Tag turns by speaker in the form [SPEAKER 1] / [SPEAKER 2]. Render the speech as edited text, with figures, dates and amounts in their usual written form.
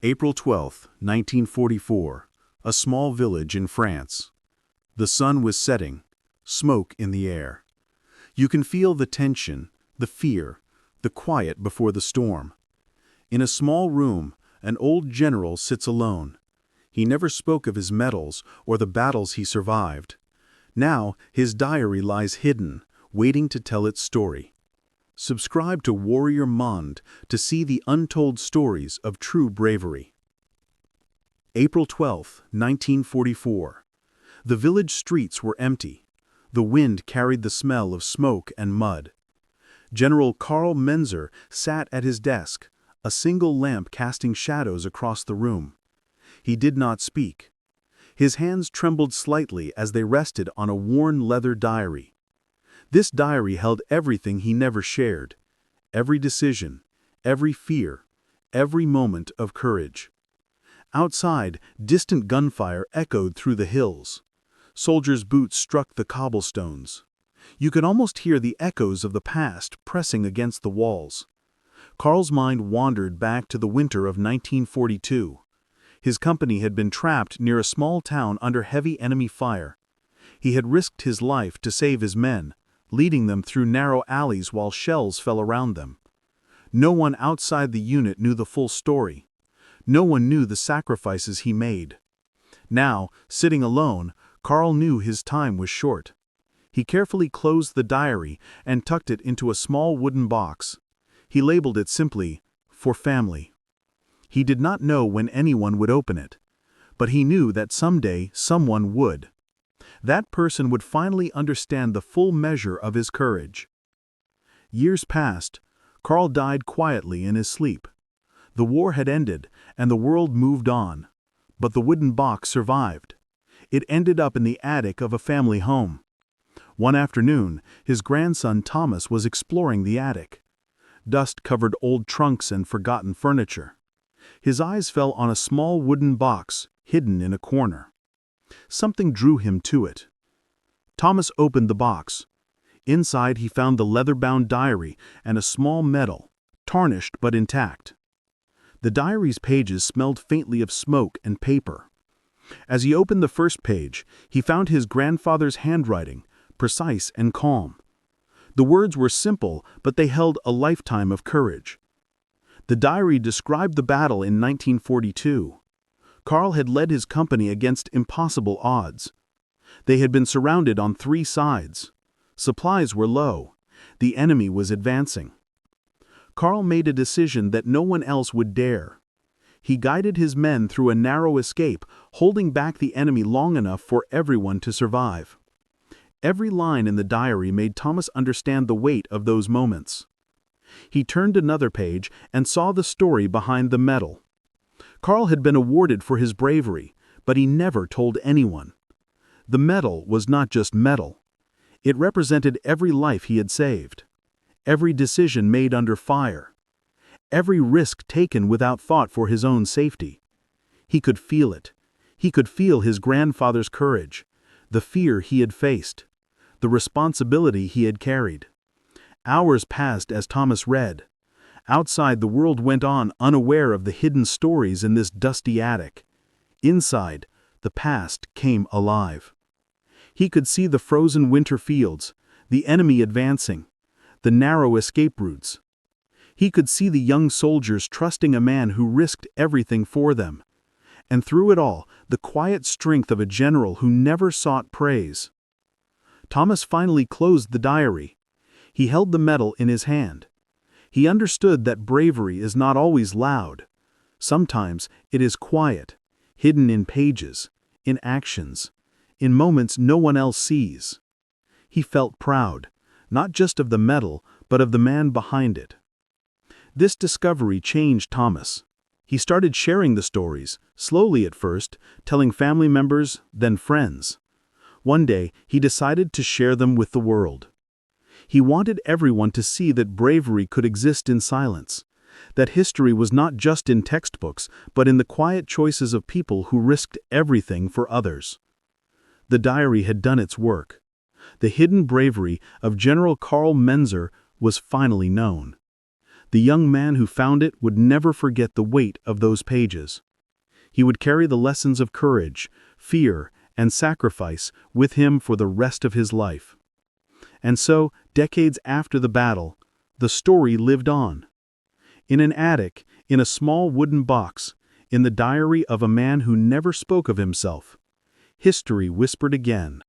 [SPEAKER 1] April 12, 1944, a small village in France. The sun was setting, smoke in the air. You can feel the tension, the fear, the quiet before the storm. In a small room, an old general sits alone. He never spoke of his medals or the battles he survived. Now his diary lies hidden, waiting to tell its story. Subscribe to Warrior Monde to see the untold stories of true bravery. April 12, 1944. The village streets were empty. The wind carried the smell of smoke and mud. General Karl Menzer sat at his desk, a single lamp casting shadows across the room. He did not speak. His hands trembled slightly as they rested on a worn leather diary. This diary held everything he never shared, every decision, every fear, every moment of courage. Outside, distant gunfire echoed through the hills. Soldiers' boots struck the cobblestones. You could almost hear the echoes of the past pressing against the walls. Karl's mind wandered back to the winter of 1942. His company had been trapped near a small town under heavy enemy fire. He had risked his life to save his men, leading them through narrow alleys while shells fell around them. No one outside the unit knew the full story. No one knew the sacrifices he made. Now, sitting alone, Karl knew his time was short. He carefully closed the diary and tucked it into a small wooden box. He labeled it simply, "For Family." He did not know when anyone would open it, but he knew that someday someone would. That person would finally understand the full measure of his courage. Years passed. Karl died quietly in his sleep. The war had ended, and the world moved on. But the wooden box survived. It ended up in the attic of a family home. One afternoon, his grandson Thomas was exploring the attic. Dust covered old trunks and forgotten furniture. His eyes fell on a small wooden box, hidden in a corner. Something drew him to it. Thomas opened the box. Inside he found the leather-bound diary and a small medal, tarnished but intact. The diary's pages smelled faintly of smoke and paper. As he opened the first page, he found his grandfather's handwriting, precise and calm. The words were simple, but they held a lifetime of courage. The diary described the battle in 1942. Karl had led his company against impossible odds. They had been surrounded on 3 sides. Supplies were low. The enemy was advancing. Karl made a decision that no one else would dare. He guided his men through a narrow escape, holding back the enemy long enough for everyone to survive. Every line in the diary made Thomas understand the weight of those moments. He turned another page and saw the story behind the medal. Karl had been awarded for his bravery, but he never told anyone. The medal was not just metal. It represented every life he had saved, every decision made under fire, every risk taken without thought for his own safety. He could feel it. He could feel his grandfather's courage, the fear he had faced, the responsibility he had carried. Hours passed as Thomas read. Outside, the world went on, unaware of the hidden stories in this dusty attic. Inside, the past came alive. He could see the frozen winter fields, the enemy advancing, the narrow escape routes. He could see the young soldiers trusting a man who risked everything for them. And through it all, the quiet strength of a general who never sought praise. Thomas finally closed the diary. He held the medal in his hand. He understood that bravery is not always loud. Sometimes it is quiet, hidden in pages, in actions, in moments no one else sees. He felt proud, not just of the medal, but of the man behind it. This discovery changed Thomas. He started sharing the stories, slowly at first, telling family members, then friends. One day, he decided to share them with the world. He wanted everyone to see that bravery could exist in silence, that history was not just in textbooks, but in the quiet choices of people who risked everything for others. The diary had done its work. The hidden bravery of General Karl Menzer was finally known. The young man who found it would never forget the weight of those pages. He would carry the lessons of courage, fear, and sacrifice with him for the rest of his life. And so, decades after the battle, the story lived on. In an attic, in a small wooden box, in the diary of a man who never spoke of himself, history whispered again.